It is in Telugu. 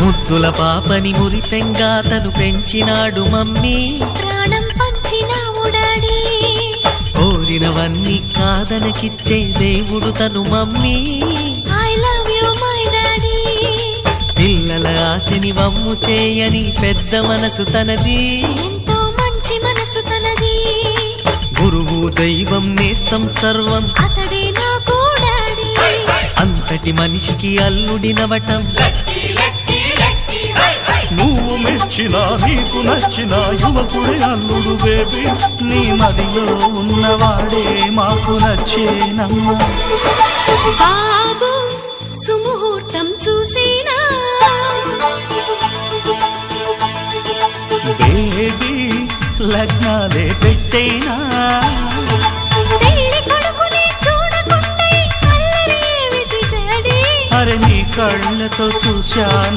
ముద్దుల పాపని మురిపెంగా తను పెంచినాడు మమ్మీ, ప్రాణం పంచినావు డాడీ. కోరినవన్నీ కాదనకిచ్చే దేవుడు తను mummy, I love you my daddy. పిల్లల ఆశని వమ్ము చేయని పెద్ద మనసు తనది, ఎంతో మంచి మనసు తనది. గురువు దైవం నేస్తం సర్వం అతడే నాకు డాడీ. అంతటి మనిషికి అల్లుడినవటం, నువ్వు మెచ్చిన నీకు నచ్చిన యువకుడే అల్లుడు బేబీ, నీ మదిలో ఉన్నవాడే మాకు నచ్చేనమ్మా. బాబు సుముహూర్తం చూసినా, బేబీ లగ్నాలే పెట్టేనా, పెళ్లి కొడుకుని చూడకుంటే అల్లరి ఏమిటి డాడీ. అరే నీ కళ్ళతో చూశాను